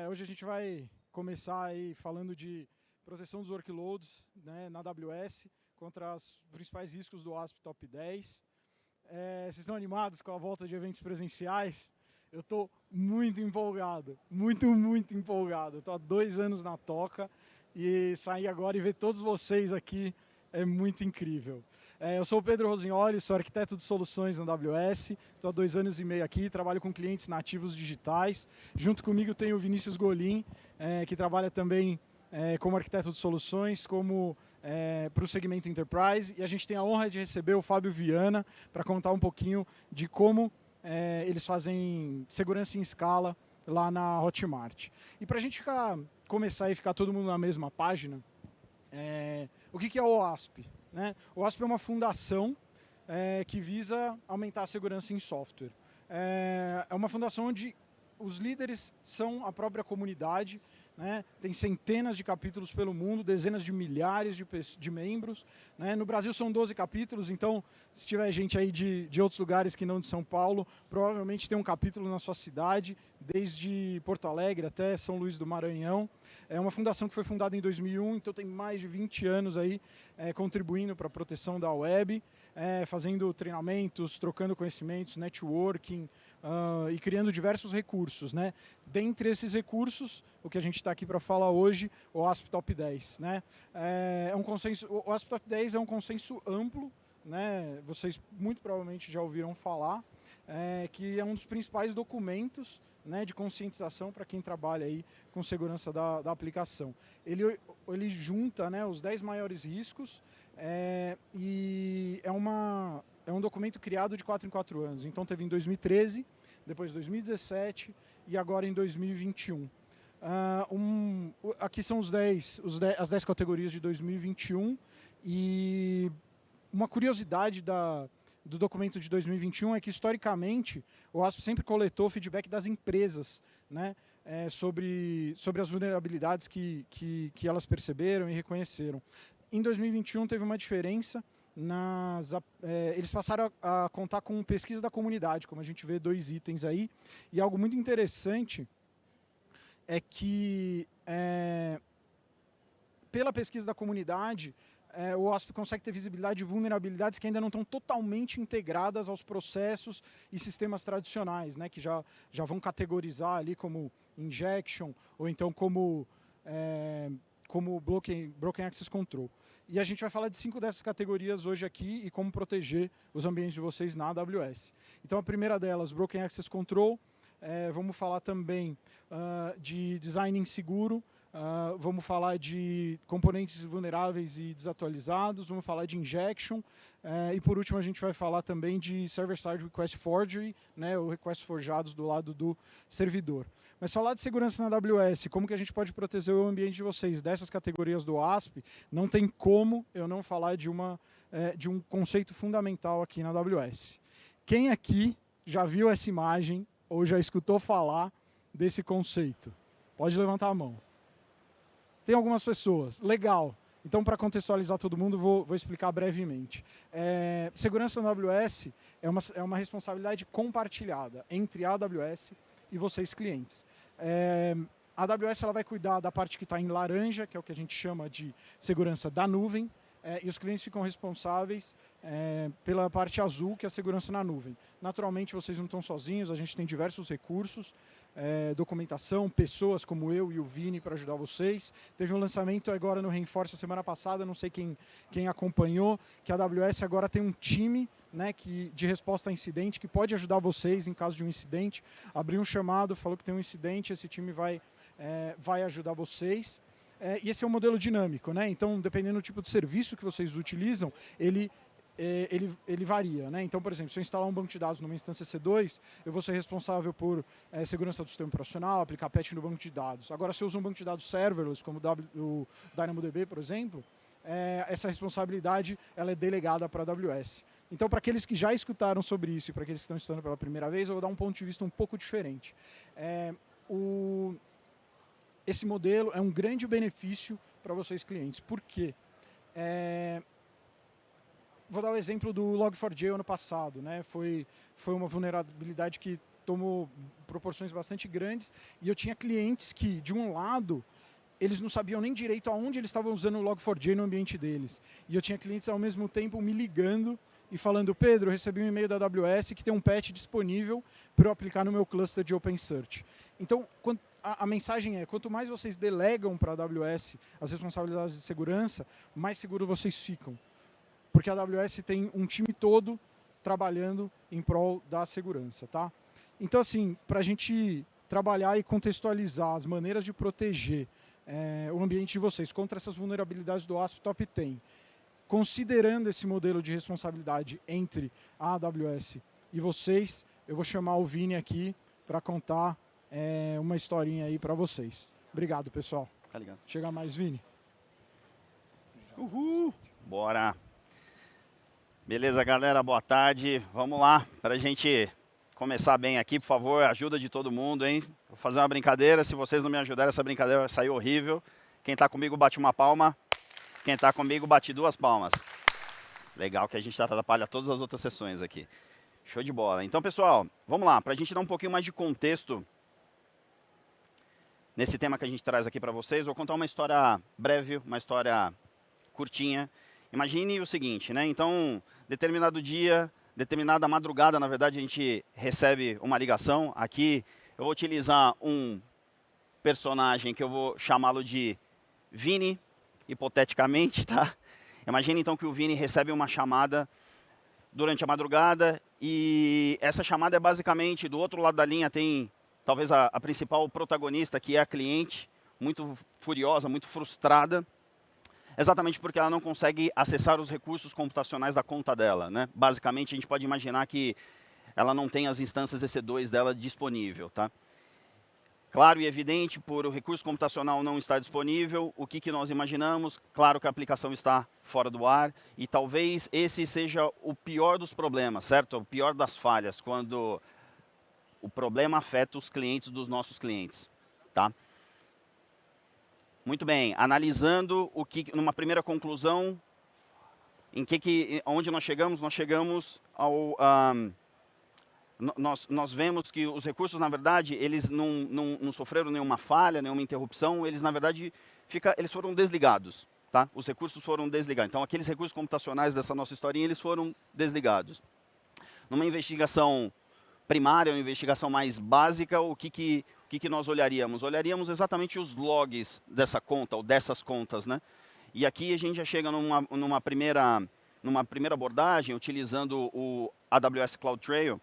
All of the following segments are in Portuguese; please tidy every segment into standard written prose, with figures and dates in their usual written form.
Hoje a gente vai começar aí falando de proteção dos workloads, né, na AWS contra os principais riscos do OWASP Top 10. Vocês estão animados com a volta de eventos presenciais? Eu estou muito empolgado, muito empolgado. Estou há 2 anos na toca e sair agora e ver todos vocês aqui é muito incrível. Eu sou o Pedro Rosignoli, sou arquiteto de soluções na AWS, estou há 2 anos e meio aqui, trabalho com clientes nativos digitais. Junto comigo tem o Vinícius Golim, que trabalha também como arquiteto de soluções, como para o segmento Enterprise. E a gente tem a honra de receber o Fábio Viana para contar um pouquinho de como eles fazem segurança em escala lá na Hotmart. E para a gente começar e ficar todo mundo na mesma página, o que é o OWASP? Né? O OWASP é uma fundação que visa aumentar a segurança em software. É uma fundação onde os líderes são a própria comunidade, né? Tem centenas de capítulos pelo mundo, dezenas de milhares de membros. Né? No Brasil são 12 capítulos, então se tiver gente aí de outros lugares que não de São Paulo, provavelmente tem um capítulo na sua cidade, desde Porto Alegre até São Luís do Maranhão. É uma fundação que foi fundada em 2001, então tem mais de 20 anos aí contribuindo para a proteção da web, fazendo treinamentos, trocando conhecimentos, networking, e criando diversos recursos. Né? Dentre esses recursos, o que a gente está aqui para falar hoje, o OWASP Top 10. Né? O OWASP Top 10 é um consenso amplo, né? Vocês muito provavelmente já ouviram falar, que é um dos principais documentos, né, de conscientização para quem trabalha aí com segurança da aplicação. Ele junta, né, os 10 maiores riscos e é um documento criado de 4 em 4 anos. Então teve em 2013, depois 2017 e agora em 2021. Aqui são as 10 categorias de 2021 e uma curiosidade do documento de 2021 é que, historicamente, o OWASP sempre coletou feedback das empresas, né, sobre as vulnerabilidades que elas perceberam e reconheceram. Em 2021 teve uma diferença, eles passaram a contar com pesquisa da comunidade, como a gente vê 2 itens aí, e algo muito interessante é que, pela pesquisa da comunidade, o OWASP consegue ter visibilidade de vulnerabilidades que ainda não estão totalmente integradas aos processos e sistemas tradicionais, né, que já vão categorizar ali como injection ou então como Broken Access Control. E a gente vai falar de 5 dessas categorias hoje aqui e como proteger os ambientes de vocês na AWS. Então a primeira delas, Broken Access Control. Vamos falar também de design inseguro. Vamos falar de componentes vulneráveis e desatualizados, vamos falar de injection, e por último a gente vai falar também de server-side request forgery, né, ou requests forjados do lado do servidor. Mas falar de segurança na AWS, como que a gente pode proteger o ambiente de vocês dessas categorias do OWASP, não tem como eu não falar de um conceito fundamental aqui na AWS. Quem aqui já viu essa imagem ou já escutou falar desse conceito? Pode levantar a mão. Tem algumas pessoas. Legal. Então, para contextualizar todo mundo, vou explicar brevemente. Segurança na AWS é uma responsabilidade compartilhada entre a AWS e vocês, clientes. A AWS ela vai cuidar da parte que está em laranja, que é o que a gente chama de segurança da nuvem, e os clientes ficam responsáveis pela parte azul, que é a segurança na nuvem. Naturalmente, vocês não estão sozinhos, a gente tem diversos recursos, documentação, pessoas como eu e o Vini para ajudar vocês. Teve um lançamento agora no Reinforce semana passada, não sei quem acompanhou, que a AWS agora tem um time, né, de resposta a incidente que pode ajudar vocês em caso de um incidente. Abriu um chamado, falou que tem um incidente, esse time vai ajudar vocês. E esse é um modelo dinâmico, né? Então, dependendo do tipo de serviço que vocês utilizam, ele varia. Né? Então, por exemplo, se eu instalar um banco de dados numa instância C2, eu vou ser responsável por segurança do sistema operacional, aplicar patch no banco de dados. Agora, se eu uso um banco de dados serverless, como o DynamoDB, por exemplo, essa responsabilidade ela é delegada para a AWS. Então, para aqueles que já escutaram sobre isso e para aqueles que estão estudando pela primeira vez, eu vou dar um ponto de vista um pouco diferente. Esse modelo é um grande benefício para vocês, clientes. Por quê? Vou dar o exemplo do Log4j ano passado. Né? Foi uma vulnerabilidade que tomou proporções bastante grandes, e eu tinha clientes que, de um lado, eles não sabiam nem direito aonde eles estavam usando o Log4j no ambiente deles. E eu tinha clientes, ao mesmo tempo, me ligando e falando, Pedro, eu recebi um e-mail da AWS que tem um patch disponível para eu aplicar no meu cluster de OpenSearch. Então, a mensagem é, quanto mais vocês delegam para a AWS as responsabilidades de segurança, mais seguros vocês ficam. Porque a AWS tem um time todo trabalhando em prol da segurança, tá? Então, assim, para a gente trabalhar e contextualizar as maneiras de proteger o ambiente de vocês contra essas vulnerabilidades do ASP Top 10, considerando esse modelo de responsabilidade entre a AWS e vocês, eu vou chamar o Vini aqui para contar uma historinha aí para vocês. Obrigado, pessoal. Tá ligado. Chega mais, Vini. Uhul. Bora. Beleza, galera, boa tarde. Vamos lá, para a gente começar bem aqui, por favor, ajuda de todo mundo, hein? Vou fazer uma brincadeira, se vocês não me ajudarem, essa brincadeira vai sair horrível. Quem está comigo, bate uma palma. Quem está comigo, bate 2 palmas. Legal que a gente atrapalha todas as outras sessões aqui. Show de bola. Então, pessoal, vamos lá, para a gente dar um pouquinho mais de contexto nesse tema que a gente traz aqui para vocês, vou contar uma história breve, uma história curtinha. Imagine o seguinte, né? Então, determinado dia, determinada madrugada, na verdade, a gente recebe uma ligação. Aqui eu vou utilizar um personagem que eu vou chamá-lo de Vini, hipoteticamente, tá? Imagine então que o Vini recebe uma chamada durante a madrugada e essa chamada é basicamente, do outro lado da linha tem talvez a principal protagonista, que é a cliente, muito furiosa, muito frustrada, exatamente porque ela não consegue acessar os recursos computacionais da conta dela, né? Basicamente, a gente pode imaginar que ela não tem as instâncias EC2 dela disponível, tá? Claro e evidente, por o recurso computacional não estar disponível, o que nós imaginamos? Claro que a aplicação está fora do ar e talvez esse seja o pior dos problemas, certo? O pior das falhas, quando o problema afeta os clientes dos nossos clientes, tá? Muito bem, analisando o que, numa primeira conclusão, onde nós chegamos ao... nós vemos que os recursos, na verdade, eles não sofreram nenhuma falha, nenhuma interrupção, eles, na verdade, eles foram desligados, tá? Os recursos foram desligados. Então, aqueles recursos computacionais dessa nossa historinha, eles foram desligados. Numa investigação primária, uma investigação mais básica, o que nós olharíamos? Olharíamos exatamente os logs dessa conta, ou dessas contas, né? E aqui a gente já chega numa primeira abordagem, utilizando o AWS CloudTrail,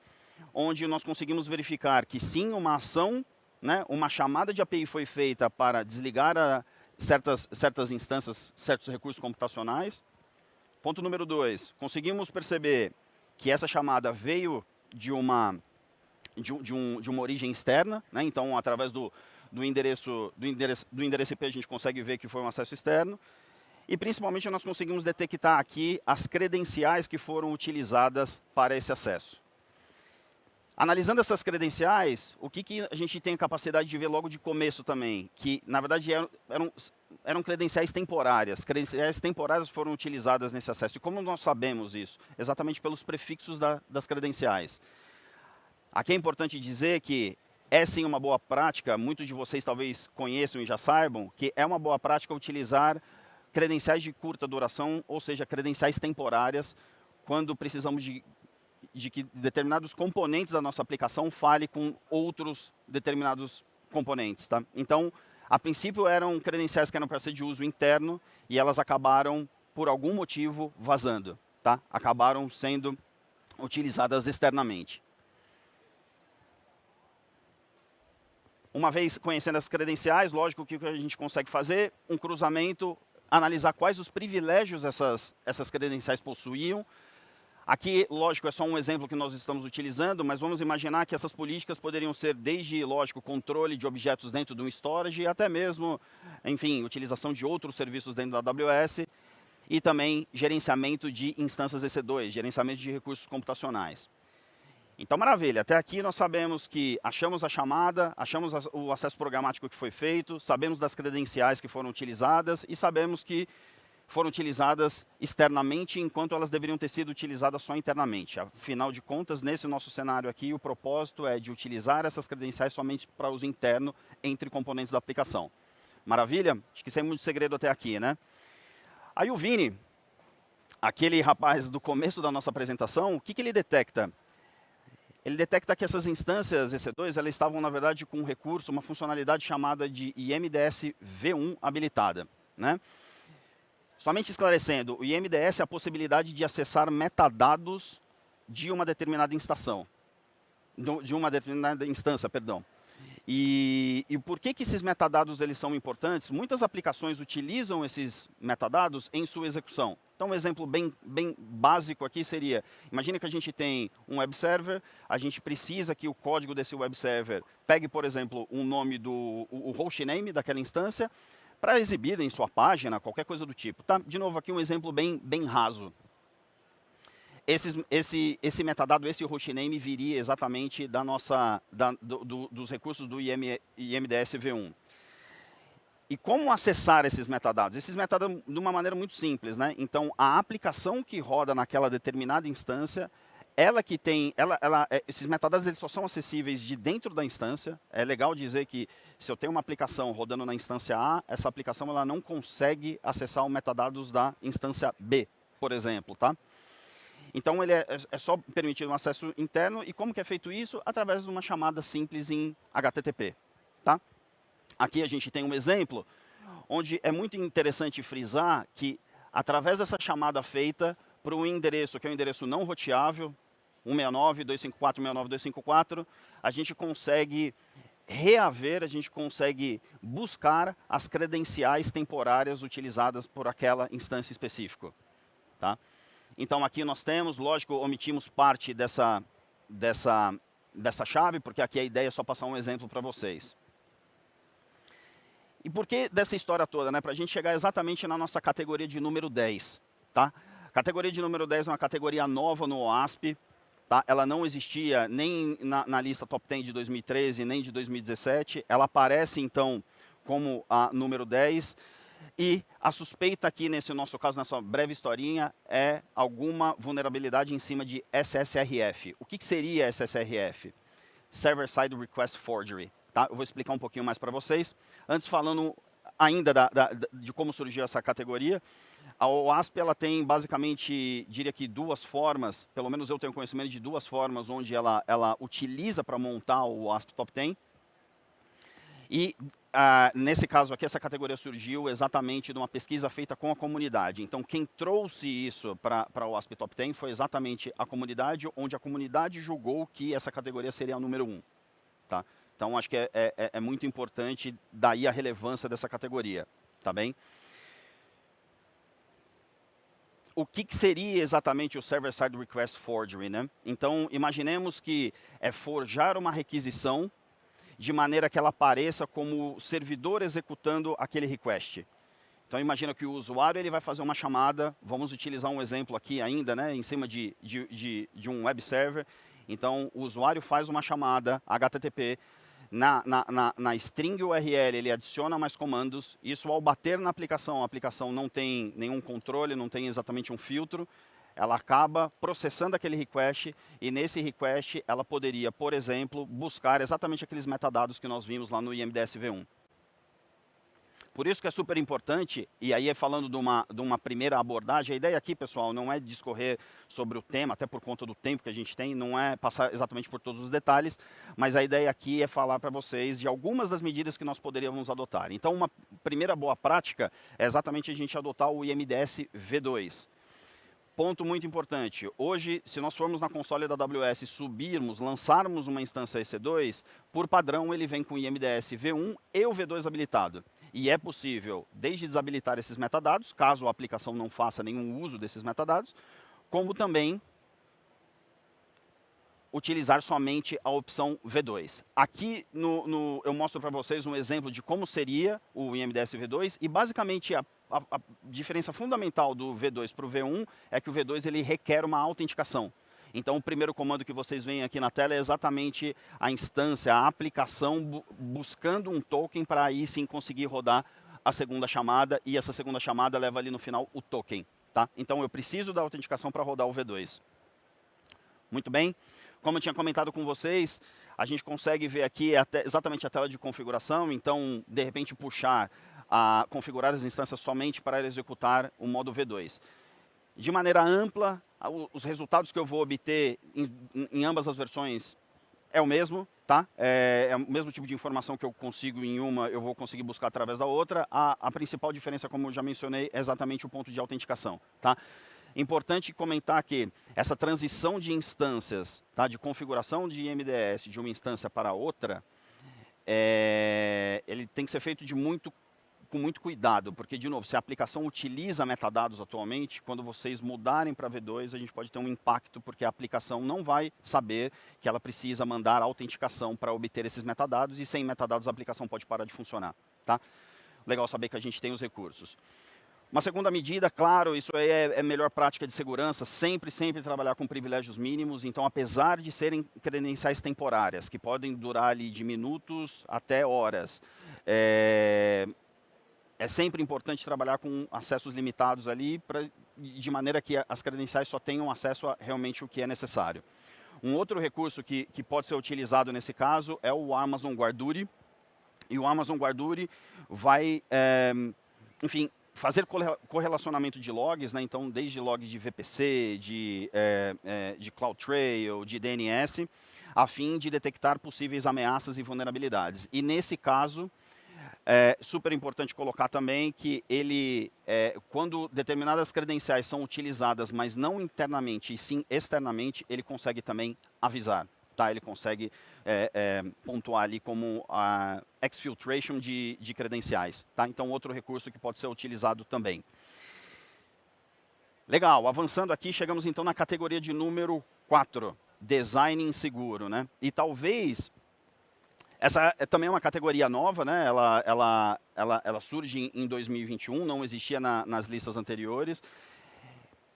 onde nós conseguimos verificar que sim, uma ação, né, uma chamada de API foi feita para desligar certas instâncias, certos recursos computacionais. Ponto número 2, conseguimos perceber que essa chamada veio de uma origem externa, né? Então, através do endereço IP, a gente consegue ver que foi um acesso externo. E, principalmente, nós conseguimos detectar aqui as credenciais que foram utilizadas para esse acesso. Analisando essas credenciais, o que a gente tem a capacidade de ver logo de começo também? Que, na verdade, eram credenciais temporárias. Credenciais temporárias foram utilizadas nesse acesso. E como nós sabemos isso? Exatamente pelos prefixos das credenciais. Aqui é importante dizer que é sim uma boa prática, muitos de vocês talvez conheçam e já saibam, que é uma boa prática utilizar credenciais de curta duração, ou seja, credenciais temporárias, quando precisamos de que determinados componentes da nossa aplicação fale com outros determinados componentes, tá? Então, a princípio eram credenciais que eram para ser de uso interno e elas acabaram, por algum motivo, vazando, tá? Acabaram sendo utilizadas externamente. Uma vez conhecendo as credenciais, lógico, o que a gente consegue fazer? Um cruzamento, analisar quais os privilégios essas credenciais possuíam. Aqui, lógico, é só um exemplo que nós estamos utilizando, mas vamos imaginar que essas políticas poderiam ser desde, lógico, controle de objetos dentro de um storage, e até mesmo, enfim, utilização de outros serviços dentro da AWS, e também gerenciamento de instâncias EC2, gerenciamento de recursos computacionais. Então, maravilha, até aqui nós sabemos que achamos a chamada, achamos o acesso programático que foi feito, sabemos das credenciais que foram utilizadas e sabemos que foram utilizadas externamente, enquanto elas deveriam ter sido utilizadas só internamente. Afinal de contas, nesse nosso cenário aqui, o propósito é de utilizar essas credenciais somente para uso interno entre componentes da aplicação. Maravilha? Acho que sem muito segredo até aqui, né? Aí o Vini, aquele rapaz do começo da nossa apresentação, o que ele detecta? Ele detecta que essas instâncias EC2, elas estavam, na verdade, com um recurso, uma funcionalidade chamada de IMDS V1 habilitada, né? Somente esclarecendo, o IMDS é a possibilidade de acessar metadados de uma determinada instância, perdão. E por que esses metadados eles são importantes? Muitas aplicações utilizam esses metadados em sua execução. Então, um exemplo bem básico aqui seria, imagine que a gente tem um web server, a gente precisa que o código desse web server pegue, por exemplo, um nome o hostname daquela instância, para exibir em sua página, qualquer coisa do tipo. Tá? De novo, aqui um exemplo bem raso. Esse metadado, esse hostname, viria exatamente dos recursos do IMDS V1. E como acessar esses metadados? Esses metadados de uma maneira muito simples, né? Então, a aplicação que roda naquela determinada instância, esses metadados eles só são acessíveis de dentro da instância. É legal dizer que se eu tenho uma aplicação rodando na instância A, essa aplicação ela não consegue acessar os metadados da instância B, por exemplo, tá? Então, ele é só permitido um acesso interno. E como que é feito isso? Através de uma chamada simples em HTTP, tá? Aqui a gente tem um exemplo onde é muito interessante frisar que, através dessa chamada feita para um endereço, que é um endereço não roteável, 192.154.192.154, a gente consegue reaver, a gente consegue buscar as credenciais temporárias utilizadas por aquela instância específica, tá? Então, aqui nós temos, lógico, omitimos parte dessa chave, porque aqui a ideia é só passar um exemplo para vocês. E por que dessa história toda, né? Para a gente chegar exatamente na nossa categoria de número 10, tá? A categoria de número 10 é uma categoria nova no OASP, tá? Ela não existia nem na lista Top 10 de 2013, nem de 2017. Ela aparece, então, como a número 10. E a suspeita aqui, nesse nosso caso, nessa breve historinha, é alguma vulnerabilidade em cima de SSRF. O que seria SSRF? Server Side Request Forgery. Tá? Eu vou explicar um pouquinho mais para vocês. Antes, falando ainda de como surgiu essa categoria, a OASP ela tem basicamente, diria que duas formas, pelo menos eu tenho conhecimento de duas formas onde ela utiliza para montar o OASP Top 10. E nesse caso aqui, essa categoria surgiu exatamente de uma pesquisa feita com a comunidade. Então, quem trouxe isso para o OASP Top 10 foi exatamente a comunidade, onde a comunidade julgou que essa categoria seria a número 1. Tá? Então, acho que é muito importante, daí a relevância dessa categoria. Tá bem? O que seria exatamente o Server-Side Request Forgery, né? Então, imaginemos que é forjar uma requisição de maneira que ela apareça como servidor executando aquele request. Então, imagina que o usuário ele vai fazer uma chamada, vamos utilizar um exemplo aqui ainda, né, em cima de um web server. Então, o usuário faz uma chamada HTTP, na string URL ele adiciona mais comandos, isso ao bater na aplicação, a aplicação não tem nenhum controle, não tem exatamente um filtro, ela acaba processando aquele request e nesse request ela poderia, por exemplo, buscar exatamente aqueles metadados que nós vimos lá no IMDS V1. Por isso que é super importante, e aí falando de uma primeira abordagem, a ideia aqui, pessoal, não é discorrer sobre o tema, até por conta do tempo que a gente tem, não é passar exatamente por todos os detalhes, mas a ideia aqui é falar para vocês de algumas das medidas que nós poderíamos adotar. Então, uma primeira boa prática é exatamente a gente adotar o IMDS V2. Ponto muito importante, hoje, se nós formos na console da AWS, lançarmos uma instância EC2, por padrão ele vem com o IMDS V1 e o V2 habilitado. E é possível, desde desabilitar esses metadados, caso a aplicação não faça nenhum uso desses metadados, como também utilizar somente a opção V2. Aqui eu mostro para vocês um exemplo de como seria o IMDS V2 e basicamente a diferença fundamental do V2 para o V1 é que o V2 ele requer uma autenticação. Então, o primeiro comando que vocês veem aqui na tela é exatamente a instância, a aplicação buscando um token para aí sim conseguir rodar a segunda chamada, e essa segunda chamada leva ali no final o token. Tá? Então, eu preciso da autenticação para rodar o V2. Muito bem. Como eu tinha comentado com vocês, a gente consegue ver aqui exatamente a tela de configuração. Então, de repente, configurar as instâncias somente para executar o modo V2. De maneira ampla, os resultados que eu vou obter em ambas as versões é o mesmo. Tá? É o mesmo tipo de informação que eu consigo em uma, eu vou conseguir buscar através da outra. A principal diferença, como eu já mencionei, é exatamente o ponto de autenticação. Tá? Importante comentar que essa transição de instâncias, tá, de configuração de MDS de uma instância para outra, ele tem que ser feito com muito cuidado, porque, de novo, se a aplicação utiliza metadados atualmente, quando vocês mudarem para V2, a gente pode ter um impacto, porque a aplicação não vai saber que ela precisa mandar autenticação para obter esses metadados, e sem metadados a aplicação pode parar de funcionar. Tá? Legal saber que a gente tem os recursos. Uma segunda medida, claro, isso aí é melhor prática de segurança, sempre trabalhar com privilégios mínimos. Então, apesar de serem credenciais temporárias, que podem durar ali de minutos até horas, é sempre importante trabalhar com acessos limitados ali, de maneira que as credenciais só tenham acesso a realmente o que é necessário. Um outro recurso que pode ser utilizado nesse caso é o Amazon Guarduri. E o Amazon Guarduri vai, enfim, fazer correlacionamento de logs, né? Então, desde logs de VPC, de CloudTrail, de DNS, a fim de detectar possíveis ameaças e vulnerabilidades. E nesse caso, é super importante colocar também que ele, quando determinadas credenciais são utilizadas, mas não internamente e sim externamente, ele consegue também avisar. Tá? Ele consegue pontuar ali como a exfiltration de credenciais. Tá? Então, outro recurso que pode ser utilizado também. Legal, avançando aqui, chegamos então na categoria de número 4, design inseguro. Né? E talvez, essa também é uma categoria nova, né? Ela surge em 2021, não existia nas listas anteriores.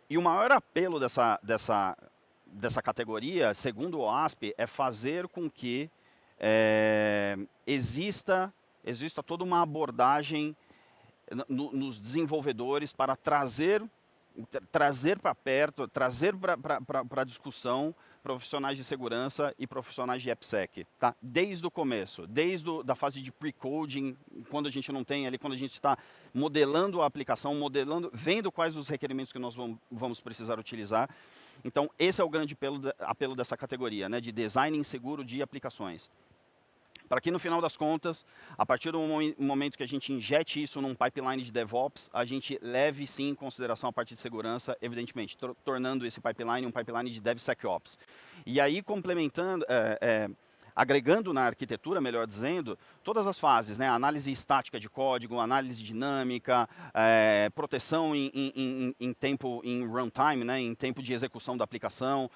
E o maior apelo dessa categoria, segundo o OASP, é fazer com que exista toda uma abordagem nos desenvolvedores para trazer para perto, trazer para a discussão profissionais de segurança e profissionais de AppSec, tá? Desde o começo, desde a fase de pre-coding, quando a gente não tem ali, quando a gente está modelando a aplicação, vendo quais os requerimentos que nós vamos precisar utilizar. Então, esse é o grande apelo dessa categoria, né, de design inseguro de aplicações. Para que, no final das contas, a partir do momento que a gente injete isso num pipeline de DevOps, a gente leve, sim, em consideração a parte de segurança, evidentemente, tornando esse pipeline um pipeline de DevSecOps. E aí, complementando, agregando na arquitetura, melhor dizendo, todas as fases, né? Análise estática de código, análise dinâmica, proteção em tempo, em runtime, né? Em tempo de execução da aplicação,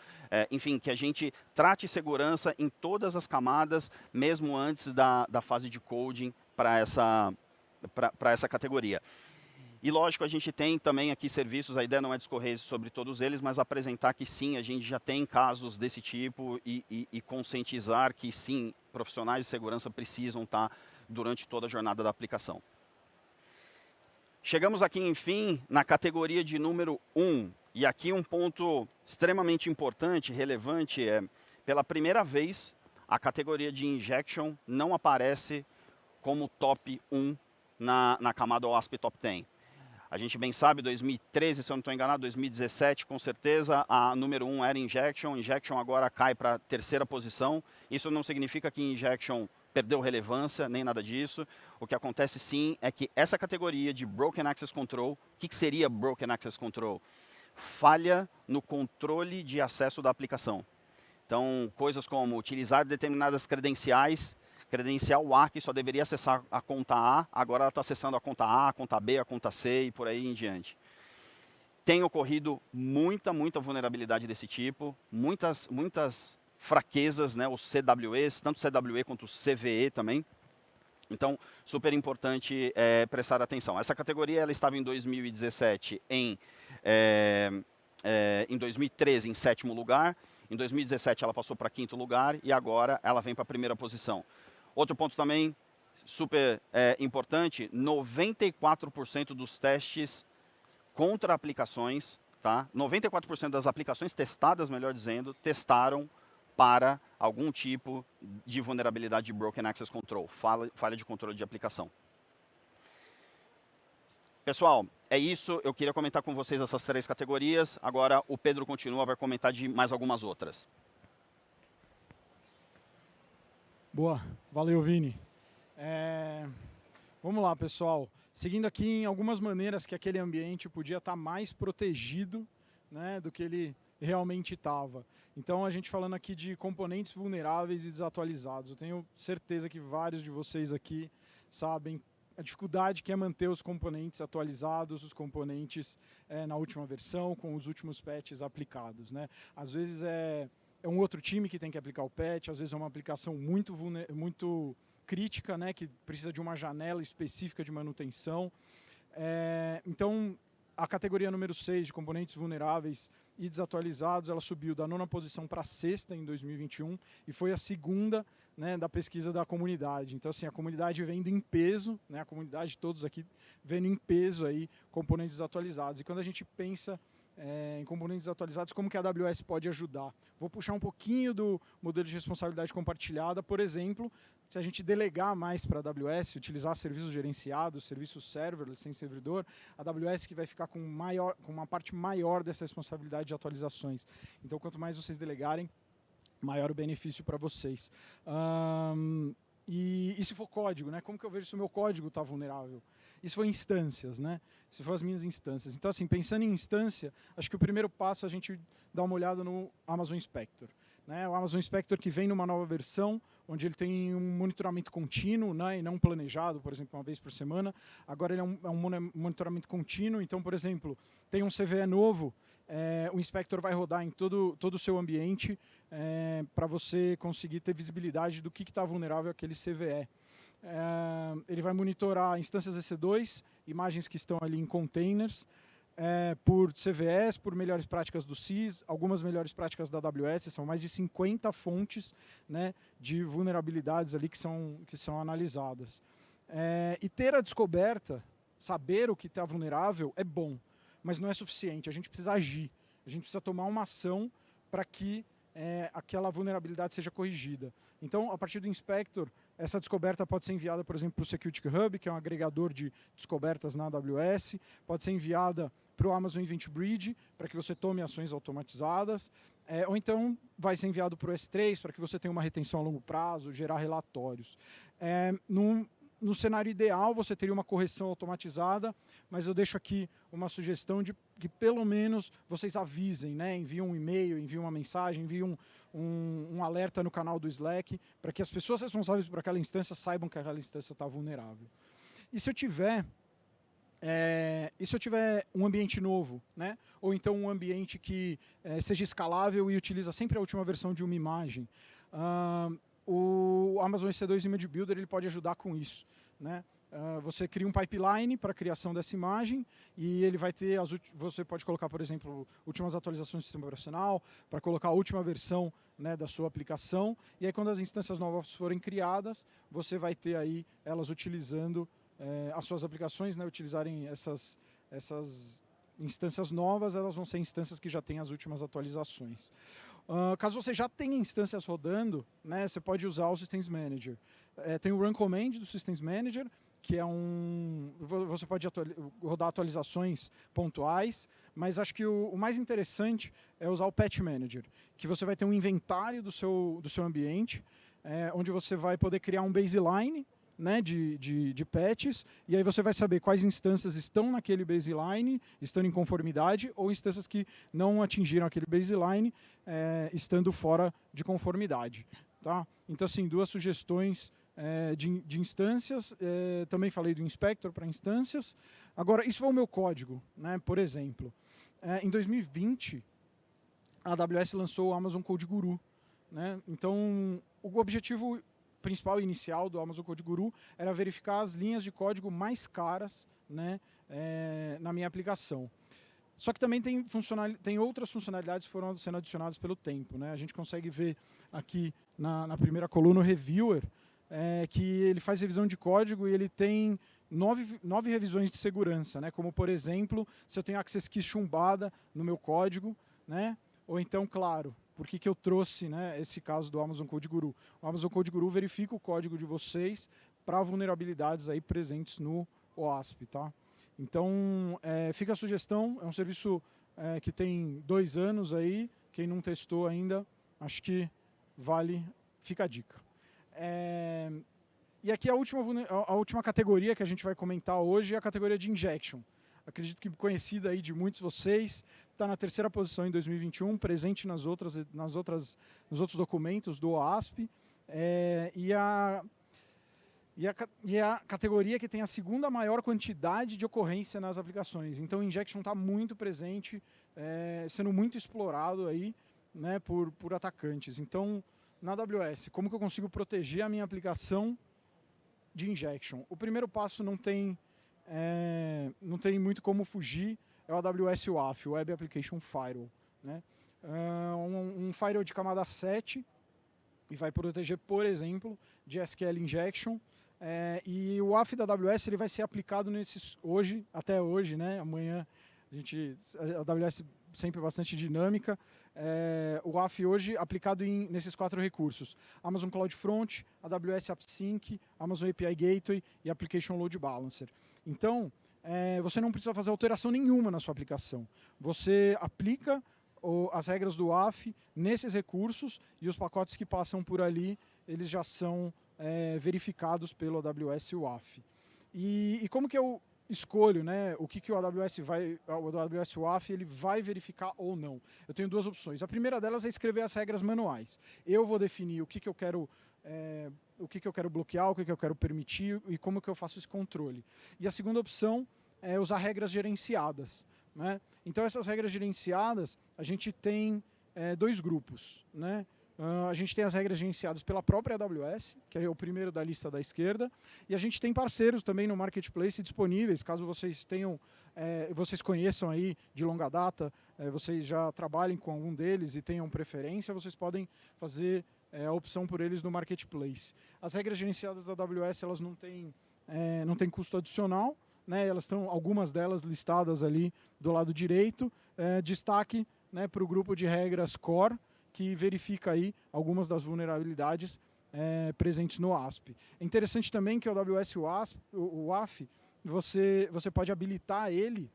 enfim, que a gente trate segurança em todas as camadas, mesmo antes da fase de coding para essa categoria. E, lógico, a gente tem também aqui serviços, a ideia não é discorrer sobre todos eles, mas apresentar que, sim, a gente já tem casos desse tipo e conscientizar que, sim, profissionais de segurança precisam estar durante toda a jornada da aplicação. Chegamos aqui, enfim, na categoria de número 1. E aqui um ponto extremamente importante, relevante, pela primeira vez, a categoria de injection não aparece como top 1 na camada OASP Top 10. A gente bem sabe, 2013, se eu não estou enganado, 2017, com certeza, a número 1 era Injection. Injection agora cai para a terceira posição. Isso não significa que Injection perdeu relevância, nem nada disso. O que acontece, sim, é que essa categoria de Broken Access Control, o que seria Broken Access Control? Falha no controle de acesso da aplicação. Então, coisas como utilizar determinadas credenciais, credencial A, que só deveria acessar a conta A, agora ela está acessando a conta A, a conta B, a conta C e por aí em diante. Tem ocorrido muita vulnerabilidade desse tipo, muitas fraquezas, né, os CWEs, tanto CWE quanto CVE também. Então, super importante prestar atenção. Essa categoria ela estava em 2017 em 2013 em 7º lugar, em 2017 ela passou para 5º lugar e agora ela vem para a primeira posição. Outro ponto também, super importante, 94% dos testes contra aplicações, tá? 94% das aplicações testadas, melhor dizendo, testaram para algum tipo de vulnerabilidade de Broken Access Control, falha de controle de aplicação. Pessoal, é isso. Eu queria comentar com vocês essas 3 categorias. Agora o Pedro continua, vai comentar de mais algumas outras. Boa, valeu, Vini. Vamos lá, pessoal. Seguindo aqui em algumas maneiras que aquele ambiente podia estar mais protegido, né, do que ele realmente estava. Então, a gente falando aqui de componentes vulneráveis e desatualizados. Eu tenho certeza que vários de vocês aqui sabem a dificuldade que é manter os componentes atualizados, os componentes na última versão, com os últimos patches aplicados, né? Às vezes é um outro time que tem que aplicar o patch, às vezes é uma aplicação muito crítica, né, que precisa de uma janela específica de manutenção. Então, a categoria número 6 de componentes vulneráveis e desatualizados, ela subiu da 9ª posição para a 6ª em 2021 e foi a 2ª, né, da pesquisa da comunidade. Então, assim, a comunidade vendo em peso, né, a comunidade todos aqui vendo em peso aí componentes desatualizados. E quando a gente pensa em componentes atualizados, como que a AWS pode ajudar? Vou puxar um pouquinho do modelo de responsabilidade compartilhada, por exemplo, se a gente delegar mais para a AWS, utilizar serviços gerenciados, serviços serverless, sem servidor, a AWS que vai ficar com uma parte maior dessa responsabilidade de atualizações. Então, quanto mais vocês delegarem, maior o benefício para vocês. E se for código, né? Como que eu vejo se o meu código está vulnerável? Isso foi instâncias, né? Se for as minhas instâncias. Então, assim, pensando em instância, acho que o primeiro passo é a gente dar uma olhada no Amazon Inspector, né? O Amazon Inspector que vem numa nova versão, onde ele tem um monitoramento contínuo, né? E não planejado, por exemplo, uma vez por semana. Agora ele é um monitoramento contínuo. Então, por exemplo, tem um CVE novo, o Inspector vai rodar em todo o seu ambiente para você conseguir ter visibilidade do que está vulnerável àquele CVE. Ele vai monitorar instâncias EC2, imagens que estão ali em containers, por CVEs, por melhores práticas do SIS, algumas melhores práticas da AWS, são mais de 50 fontes, né, de vulnerabilidades ali que são analisadas. E ter a descoberta, saber o que está vulnerável é bom, mas não é suficiente, a gente precisa agir, a gente precisa tomar uma ação para que aquela vulnerabilidade seja corrigida. Então, a partir do Inspector, essa descoberta pode ser enviada, por exemplo, para o Security Hub, que é um agregador de descobertas na AWS, pode ser enviada para o Amazon Event Bridge, para que você tome ações automatizadas, ou então vai ser enviado para o S3, para que você tenha uma retenção a longo prazo, gerar relatórios. No cenário ideal, você teria uma correção automatizada, mas eu deixo aqui uma sugestão de que pelo menos vocês avisem, né? Enviem um e-mail, enviem uma mensagem, enviem um alerta no canal do Slack, para que as pessoas responsáveis por aquela instância saibam que aquela instância está vulnerável. E se eu tiver um ambiente novo, né? Ou então um ambiente que seja escalável e utiliza sempre a última versão de uma imagem, o Amazon EC2 Image Builder ele pode ajudar com isso, né? Você cria um pipeline para a criação dessa imagem e ele vai ter você pode colocar, por exemplo, últimas atualizações do sistema operacional, para colocar a última versão, né, da sua aplicação, e aí quando as instâncias novas forem criadas, você vai ter aí elas utilizando as suas aplicações, né, utilizarem essas instâncias novas, elas vão ser instâncias que já têm as últimas atualizações. Caso você já tenha instâncias rodando, né, você pode usar o Systems Manager. Tem o Run Command do Systems Manager, que é você pode rodar atualizações pontuais, mas acho que o mais interessante é usar o Patch Manager, que você vai ter um inventário do seu ambiente, onde você vai poder criar um baseline, né, de patches, e aí você vai saber quais instâncias estão naquele baseline, estando em conformidade, ou instâncias que não atingiram aquele baseline, estando fora de conformidade. Tá? Então, assim, 2 sugestões de instâncias. Também falei do Inspector para instâncias. Agora, isso foi o meu código, né? Por exemplo. Em 2020, a AWS lançou o Amazon Code Guru, né? Então, o objetivo principal e inicial do Amazon Code Guru era verificar as linhas de código mais caras, né, na minha aplicação. Só que também tem outras funcionalidades que foram sendo adicionadas pelo tempo, né? A gente consegue ver aqui na primeira coluna o Reviewer, que ele faz revisão de código e ele tem 9 revisões de segurança, né? Como, por exemplo, se eu tenho access key chumbada no meu código, né? Ou então, claro, por que eu trouxe, né, esse caso do Amazon Code Guru? O Amazon Code Guru verifica o código de vocês para vulnerabilidades aí presentes no OASP, tá? Então, fica a sugestão, é um serviço que tem 2 anos aí, quem não testou ainda, acho que fica a dica. E aqui a última categoria que a gente vai comentar hoje é a categoria de injection. Acredito que conhecida aí de muitos de vocês, está na 3ª posição em 2021, presente nos outros documentos do OASP, e a categoria que tem a 2ª maior quantidade de ocorrência nas aplicações. Então, o injection está muito presente, sendo muito explorado aí, né, por atacantes. Então, na AWS, como que eu consigo proteger a minha aplicação de injection? O primeiro passo não tem muito como fugir, é o AWS WAF, o Web Application Firewall, né? Um firewall de camada 7 e vai proteger, por exemplo, de SQL injection. E o WAF da AWS ele vai ser aplicado até hoje, né? Amanhã a AWS sempre bastante dinâmica. O WAF hoje aplicado nesses 4 recursos: Amazon CloudFront, AWS AppSync, Amazon API Gateway e Application Load Balancer. Então, você não precisa fazer alteração nenhuma na sua aplicação. Você aplica as regras do WAF nesses recursos e os pacotes que passam por ali, eles já são verificados pelo AWS WAF. E como que eu escolho, né, o que o AWS WAF ele vai verificar ou não? Eu tenho 2 opções. A primeira delas é escrever as regras manuais. Eu vou definir o que eu quero bloquear, o que eu quero permitir e como que eu faço esse controle. E a segunda opção é usar regras gerenciadas, né? Então, essas regras gerenciadas, a gente tem 2 grupos, né? A gente tem as regras gerenciadas pela própria AWS, que é o primeiro da lista da esquerda, e a gente tem parceiros também no Marketplace disponíveis, caso vocês vocês conheçam aí de longa data, vocês já trabalhem com algum deles e tenham preferência, vocês podem fazer a opção por eles no Marketplace. As regras gerenciadas da AWS, elas não têm custo adicional, né? Elas estão, algumas delas listadas ali do lado direito. Destaque, né, para o grupo de regras Core, que verifica aí algumas das vulnerabilidades presentes no WASP. É interessante também que o AWS WAF, você pode habilitar ele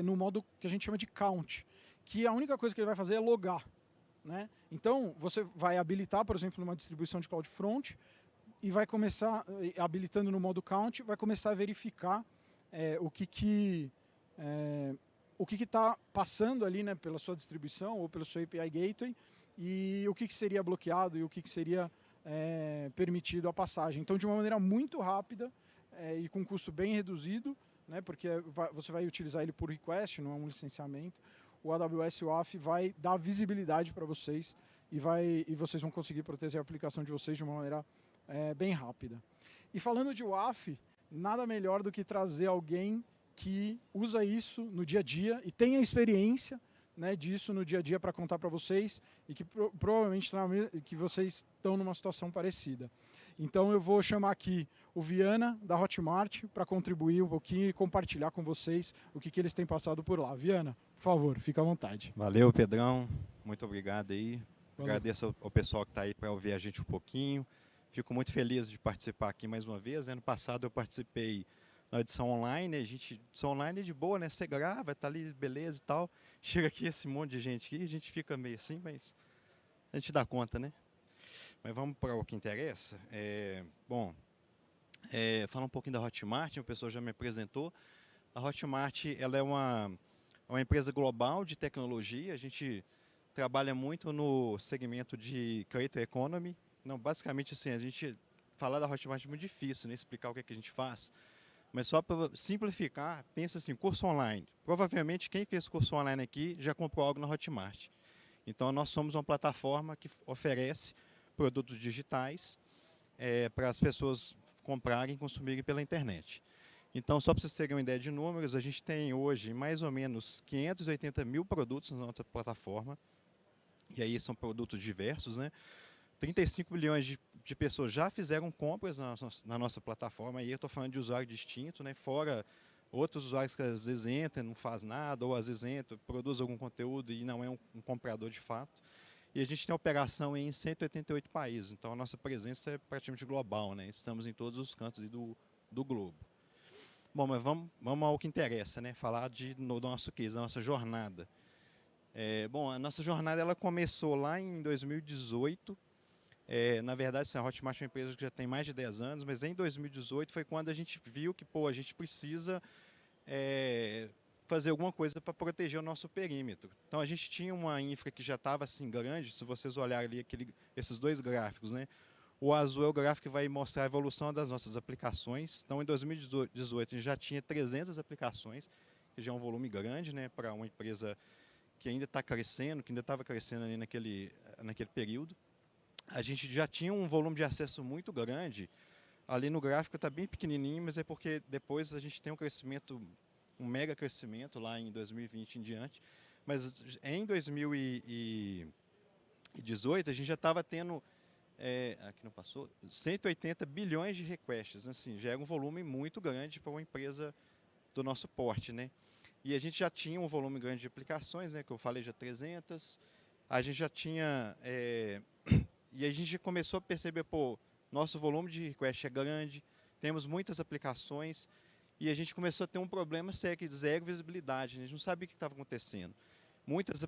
no modo que a gente chama de count, que a única coisa que ele vai fazer é logar, né? Então, você vai habilitar, por exemplo, numa distribuição de CloudFront e vai começar, habilitando no modo count, vai começar a verificar o que está passando ali, né, pela sua distribuição ou pelo seu API Gateway e o que seria bloqueado e o que seria permitido a passagem. Então, de uma maneira muito rápida e com custo bem reduzido, né, porque você vai utilizar ele por request, não é um licenciamento, o AWS WAF vai dar visibilidade para vocês e vocês vão conseguir proteger a aplicação de vocês de uma maneira bem rápida. E falando de WAF, nada melhor do que trazer alguém que usa isso no dia a dia e tenha experiência, né, disso no dia a dia para contar para vocês e que provavelmente que vocês estão numa situação parecida. Então eu vou chamar aqui o Viana da Hotmart para contribuir um pouquinho e compartilhar com vocês o que eles têm passado por lá. Viana, por favor, fica à vontade. Valeu, Pedrão. Muito obrigado aí. Valeu. Agradeço ao pessoal que está aí para ouvir a gente um pouquinho. Fico muito feliz de participar aqui mais uma vez. Ano passado eu participei na edição online. Edição online é de boa, né? Você grava, tá ali, beleza e tal. Chega aqui esse monte de gente aqui, a gente fica meio assim, mas a gente dá conta, né? Mas vamos para o que interessa. Falar um pouquinho da Hotmart, o pessoal já me apresentou. A Hotmart ela é uma empresa global de tecnologia. A gente trabalha muito no segmento de Creator Economy. Não, basicamente, assim, a gente falar da Hotmart é muito difícil, né? Explicar o que é que a gente faz. Mas só para simplificar, pensa assim, curso online. Provavelmente quem fez curso online aqui já comprou algo na Hotmart. Então nós somos uma plataforma que oferece produtos digitais para as pessoas comprarem e consumirem pela internet. Então, só para vocês terem uma ideia de números, a gente tem hoje mais ou menos 580 mil produtos na nossa plataforma. E aí são produtos diversos, né? 35 bilhões de pessoas já fizeram compras na nossa plataforma, aí eu estou falando de usuário distinto, né, fora outros usuários que às vezes entram, não faz nada, ou às vezes entra, produz algum conteúdo e não é um comprador de fato. E a gente tem operação em 188 países, então a nossa presença é praticamente global, né? Estamos em todos os cantos do globo. Bom, mas vamos ao que interessa, né? Falar do nosso case, da nossa jornada. Bom, a nossa jornada ela começou lá em 2018. Na verdade, a Hotmart é uma empresa que já tem mais de 10 anos, mas em 2018 foi quando a gente viu que a gente precisa fazer alguma coisa para proteger o nosso perímetro. Então a gente tinha uma infra que já estava assim grande, se vocês olharem ali esses dois gráficos, né? O azul é o gráfico que vai mostrar a evolução das nossas aplicações. Então em 2018 a gente já tinha 300 aplicações, que já é um volume grande, né, para uma empresa que ainda está crescendo, que ainda estava crescendo ali naquele período. A gente já tinha um volume de acesso muito grande. Ali no gráfico está bem pequenininho, mas é porque depois a gente tem um crescimento, um mega crescimento lá em 2020 em diante. Mas em 2018 a gente já estava tendo, aqui não passou, 180 bilhões de requests. Assim, já era um volume muito grande para uma empresa do nosso porte, né? E a gente já tinha um volume grande de aplicações, né? Que eu falei já 300. A gente já tinha... E a gente começou a perceber, nosso volume de request é grande, temos muitas aplicações, e a gente começou a ter um problema sério de zero visibilidade, a gente não sabia o que estava acontecendo. Muitas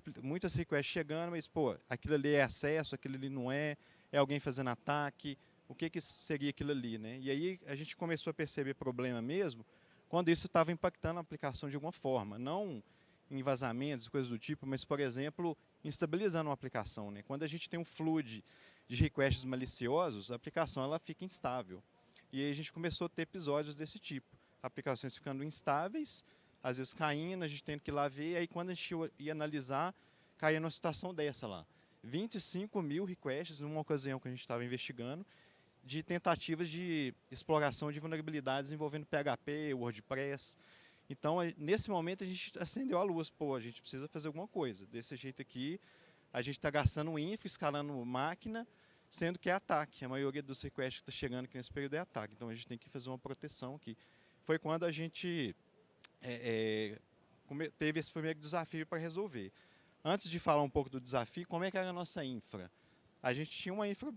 requests chegando, mas, aquilo ali é acesso, aquilo ali não é alguém fazendo ataque, o que seria aquilo ali, né? E aí a gente começou a perceber problema mesmo, quando isso estava impactando a aplicação de alguma forma, não em vazamentos, coisas do tipo, mas, por exemplo, instabilizando uma aplicação, né? Quando a gente tem um flood de requests maliciosos, a aplicação ela fica instável. E aí a gente começou a ter episódios desse tipo. Aplicações ficando instáveis, às vezes caindo, a gente tendo que ir lá ver, aí quando a gente ia analisar, caía numa situação dessa lá. 25 mil requests numa ocasião que a gente estava investigando, de tentativas de exploração de vulnerabilidades envolvendo PHP, WordPress. Então, nesse momento, a gente acendeu a luz. A gente precisa fazer alguma coisa. Desse jeito aqui, a gente está gastando infra, escalando máquina, sendo que é ataque. A maioria dos requests que está chegando aqui nesse período é ataque. Então, a gente tem que fazer uma proteção aqui. Foi quando a gente teve esse primeiro desafio para resolver. Antes de falar um pouco do desafio, como é que era a nossa infra? A gente tinha uma infra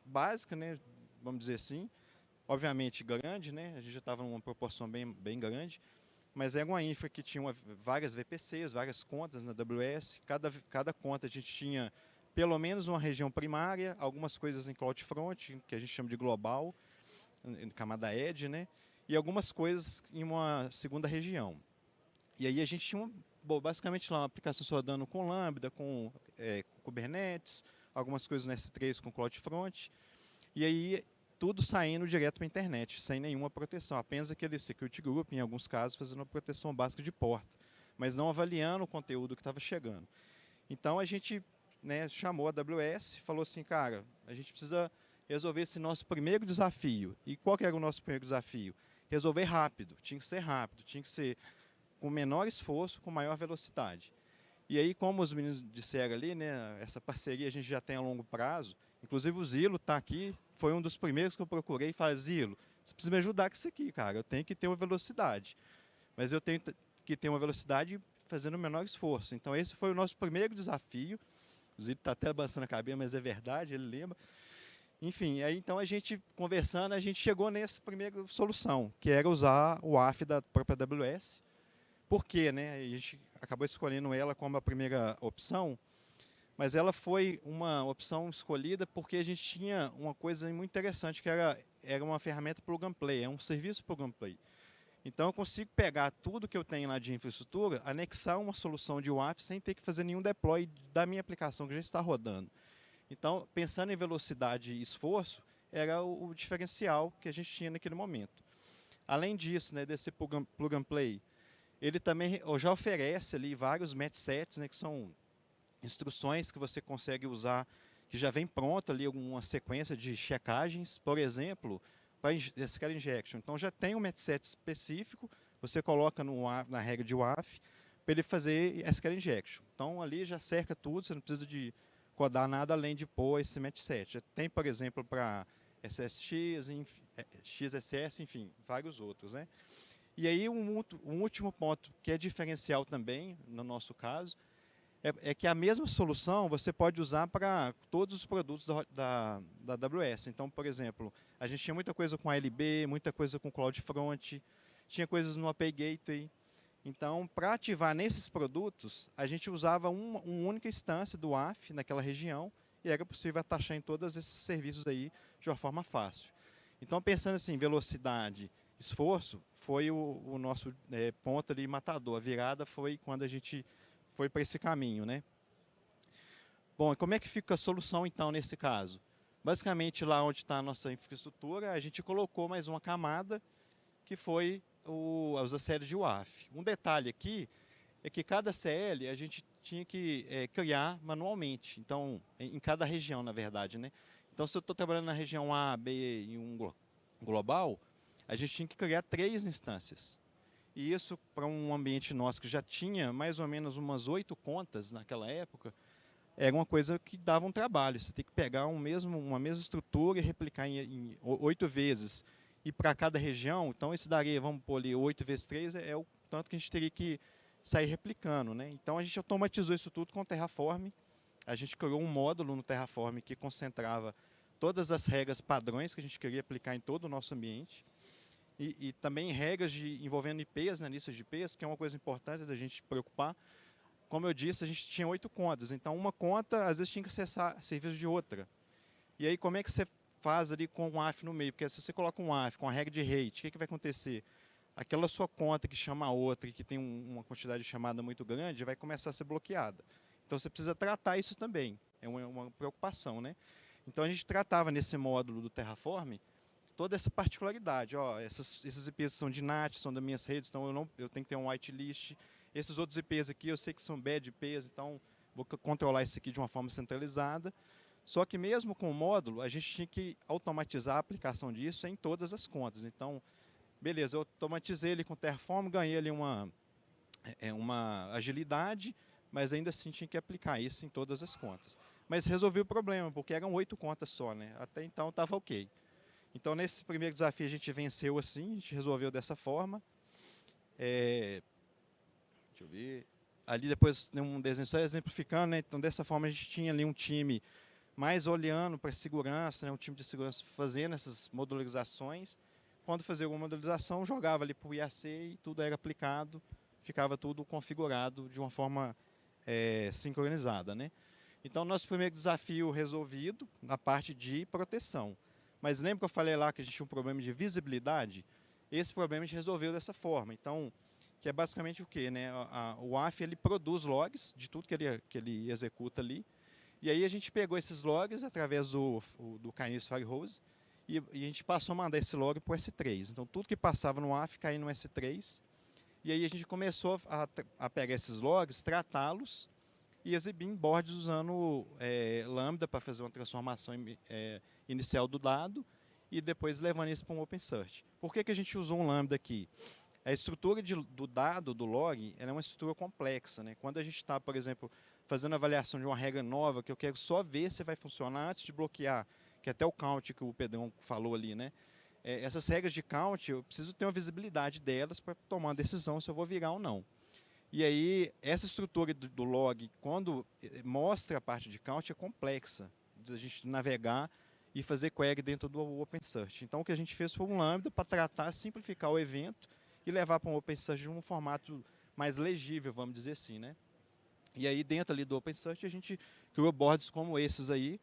básica, né, vamos dizer assim, obviamente grande, né, a gente já estava numa proporção bem grande, mas era uma infra que tinha várias VPCs, várias contas na AWS. Cada conta a gente tinha pelo menos uma região primária, algumas coisas em CloudFront, que a gente chama de global, camada Edge, né? E algumas coisas em uma segunda região. E aí a gente tinha basicamente lá uma aplicação rodando com Lambda, com Kubernetes, algumas coisas no S3 com CloudFront. E aí tudo saindo direto para a internet, sem nenhuma proteção, apenas aquele security group, em alguns casos, fazendo uma proteção básica de porta, mas não avaliando o conteúdo que estava chegando. Então a gente chamou a AWS, falou assim, cara, a gente precisa resolver esse nosso primeiro desafio. E qual que era o nosso primeiro desafio? Resolver rápido, tinha que ser com menor esforço, com maior velocidade. E aí, como os meninos disseram ali, né, essa parceria a gente já tem a longo prazo. Inclusive o Zilo está aqui, foi um dos primeiros que eu procurei e falei, Zilo, você precisa me ajudar com isso aqui, cara, eu tenho que ter uma velocidade. Mas eu tenho que ter uma velocidade fazendo o menor esforço. Então esse foi o nosso primeiro desafio. O Zilo está até abaçando a cabeça, mas é verdade, ele lembra. Enfim, aí então a gente conversando, a gente chegou nessa primeira solução, que era usar o AF da própria AWS. Por quê, né? A gente acabou escolhendo ela como a primeira opção, mas ela foi uma opção escolhida porque a gente tinha uma coisa muito interessante, que era uma ferramenta plug and play, é um serviço plug and play. Então eu consigo pegar tudo que eu tenho lá de infraestrutura, anexar uma solução de WAF sem ter que fazer nenhum deploy da minha aplicação que já está rodando. Então, pensando em velocidade e esforço, era o diferencial que a gente tinha naquele momento. Além disso, né, desse plug and play, ele também já oferece ali vários matchsets, né, que são instruções que você consegue usar, que já vem pronta ali alguma sequência de checagens, por exemplo, para SQL Injection. Então já tem um matchset específico, você coloca na regra de WAF, para ele fazer SQL Injection. Então ali já cerca tudo, você não precisa de codar nada além de pôr esse matchset. Já tem, por exemplo, para SSX, XSS, enfim, vários outros, né? E aí um último ponto que é diferencial também, no nosso caso, é que a mesma solução você pode usar para todos os produtos da AWS. Então, por exemplo, a gente tinha muita coisa com ALB, muita coisa com CloudFront, tinha coisas no API Gateway. Então, para ativar nesses produtos, a gente usava uma única instância do WAF naquela região e era possível atachar em todos esses serviços aí de uma forma fácil. Então, pensando assim, velocidade, esforço, foi o nosso ponto ali matador. A virada foi quando a gente foi para esse caminho, né? Bom, e como é que fica a solução, então, nesse caso? Basicamente, lá onde está a nossa infraestrutura, a gente colocou mais uma camada, que foi os ACL de WAF. Um detalhe aqui é que cada CL a gente tinha que criar manualmente, então, em cada região, na verdade, né? Então, se eu estou trabalhando na região A, B e um global, a gente tinha que criar 3 instâncias. E isso, para um ambiente nosso que já tinha mais ou menos umas 8 contas naquela época, era uma coisa que dava um trabalho. Você tem que pegar uma mesma estrutura e replicar em 8 vezes. E para cada região, então isso daria, vamos pôr ali, 8 vezes 3 é o tanto que a gente teria que sair replicando, né? Então a gente automatizou isso tudo com o Terraform. A gente criou um módulo no Terraform que concentrava todas as regras padrões que a gente queria aplicar em todo o nosso ambiente. E também regras envolvendo IPs, né, listas de IPs, que é uma coisa importante da gente preocupar. Como eu disse, a gente tinha 8 contas, então uma conta às vezes tinha que acessar serviços de outra. E aí como é que você faz ali com um AF no meio? Porque se você coloca um AF com a regra de rate, o que vai acontecer? Aquela sua conta que chama a outra e que tem uma quantidade de chamada muito grande, vai começar a ser bloqueada. Então você precisa tratar isso também, é uma preocupação, né? Então a gente tratava nesse módulo do Terraform toda essa particularidade. Ó, esses IPs são de NAT, são das minhas redes, então eu tenho que ter um whitelist. Esses outros IPs aqui eu sei que são bad IPs, então vou controlar isso aqui de uma forma centralizada. Só que mesmo com o módulo, a gente tinha que automatizar a aplicação disso em todas as contas. Então, beleza, eu automatizei ele com o Terraform, ganhei ali uma agilidade, mas ainda assim tinha que aplicar isso em todas as contas. Mas resolvi o problema, porque eram 8 contas só, né? Até então estava ok. Então, nesse primeiro desafio, a gente venceu assim, a gente resolveu dessa forma. Deixa eu ver. Ali depois, um desenho só exemplificando, né? Então, dessa forma, a gente tinha ali um time mais olhando para a segurança, né? Um time de segurança fazendo essas modularizações. Quando fazia alguma modularização, jogava ali para o IAC e tudo era aplicado, ficava tudo configurado de uma forma sincronizada, né? Então, nosso primeiro desafio resolvido na parte de proteção. Mas lembra que eu falei lá que a gente tinha um problema de visibilidade? Esse problema a gente resolveu dessa forma. Então, que é basicamente o quê, né? O WAF ele produz logs de tudo que ele executa ali. E aí a gente pegou esses logs através do Kinesis Firehose e a gente passou a mandar esse log para o S3. Então, tudo que passava no WAF caía no S3. E aí a gente começou a pegar esses logs, tratá-los e exibir em boards usando Lambda para fazer uma transformação inicial do dado e depois levando isso para um OpenSearch. Por que a gente usou um Lambda aqui? A estrutura do dado, do log, ela é uma estrutura complexa, né? Quando a gente está, por exemplo, fazendo avaliação de uma regra nova, que eu quero só ver se vai funcionar antes de bloquear, que é até o count que o Pedrão falou ali, né? Essas regras de count, eu preciso ter uma visibilidade delas para tomar uma decisão se eu vou virar ou não. E aí, essa estrutura do log, quando mostra a parte de count, é complexa, de a gente navegar e fazer query dentro do OpenSearch. Então, o que a gente fez foi um Lambda para tratar, simplificar o evento e levar para um OpenSearch de um formato mais legível, vamos dizer assim, né? E aí, dentro ali do OpenSearch, a gente criou boards como esses aí,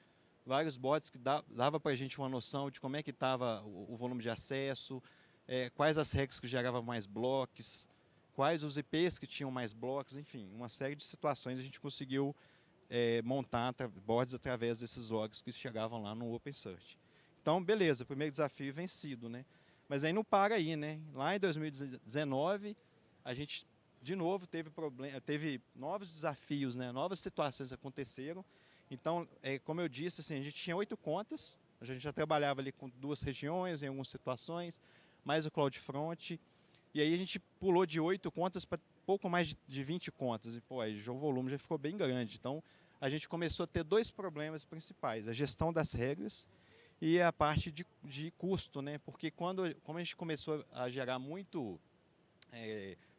vários boards que dava para a gente uma noção de como é que estava o volume de acesso, quais as regras que geravam mais blocos, quais os IPs que tinham mais blocos, enfim, uma série de situações a gente conseguiu montar boards através desses logs que chegavam lá no OpenSearch. Então, beleza, primeiro desafio vencido, né? Mas aí não para aí, né? Lá em 2019, a gente, de novo, teve novos desafios, né? Novas situações aconteceram. Então, como eu disse, assim, a gente tinha 8 contas, a gente já trabalhava ali com 2 regiões em algumas situações, mais o CloudFront. E aí a gente pulou de 8 contas para pouco mais de 20 contas. E, pô, aí o volume já ficou bem grande. Então, a gente começou a ter 2 problemas principais. A gestão das regras e a parte de custo, né? Porque como a gente começou a gerar muito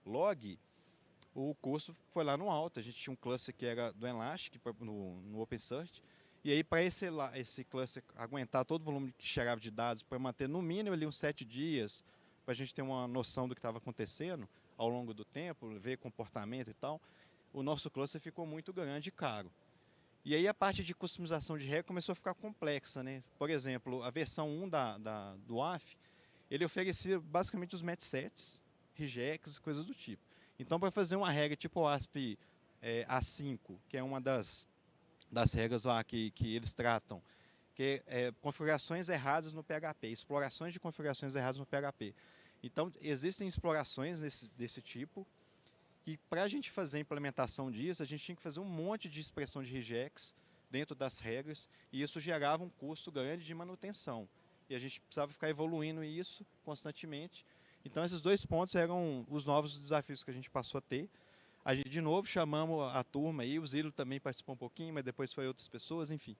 log, o custo foi lá no alto. A gente tinha um cluster que era do Elastic no OpenSearch, e aí para esse cluster aguentar todo o volume que chegava de dados, para manter no mínimo ali uns 7 dias, para a gente ter uma noção do que estava acontecendo ao longo do tempo, ver comportamento e tal, o nosso cluster ficou muito grande e caro. E aí a parte de customização de regra começou a ficar complexa, né? Por exemplo, a versão 1 do WAF, ele oferecia basicamente os match sets, regex, coisas do tipo. Então, para fazer uma regra tipo o ASP A5, que é uma das regras lá que eles tratam, que é configurações erradas no PHP, explorações de configurações erradas no PHP. Então, existem explorações desse tipo, e para a gente fazer a implementação disso, a gente tinha que fazer um monte de expressão de regex dentro das regras, e isso gerava um custo grande de manutenção. E a gente precisava ficar evoluindo isso constantemente. Então, esses 2 pontos eram os novos desafios que a gente passou a ter. A gente, de novo, chamamos a turma aí, o Zilo também participou um pouquinho, mas depois foi outras pessoas, enfim.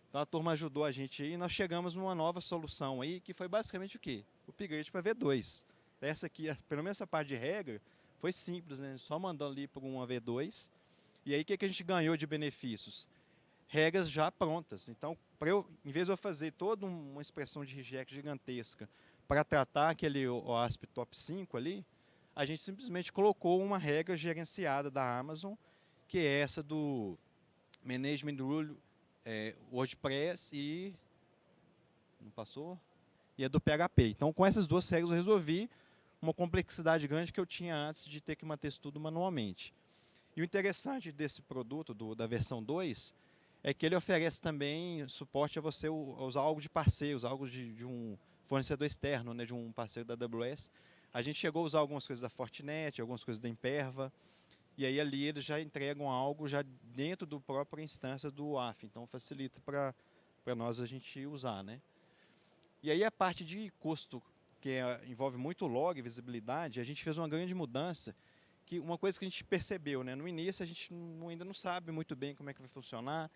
Então, a turma ajudou a gente aí, e nós chegamos numa nova solução aí, que foi basicamente o quê? O upgrade para V2. Essa aqui, pelo menos essa parte de regra, foi simples, né? Só mandando ali para uma V2. E aí, o que a gente ganhou de benefícios? Regras já prontas. Então, em vez de eu fazer toda uma expressão de regex gigantesca para tratar aquele OASP Top 5 ali, a gente simplesmente colocou uma regra gerenciada da Amazon, que é essa do Management Rule WordPress e... Não passou? E é do PHP. Então, com essas 2 regras eu resolvi uma complexidade grande que eu tinha antes de ter que manter isso tudo manualmente. E o interessante desse produto, da versão 2, é que ele oferece também suporte a você usar algo de parceiros, algo de um fornecedor externo, né, de um parceiro da AWS. A gente chegou a usar algumas coisas da Fortinet, algumas coisas da Imperva, e aí ali eles já entregam algo já dentro do própria instância do WAF, então facilita para nós a gente usar, né? E aí a parte de custo, que envolve muito log e visibilidade, a gente fez uma grande mudança, que uma coisa que a gente percebeu, né? No início a gente ainda não sabe muito bem como é que vai funcionar.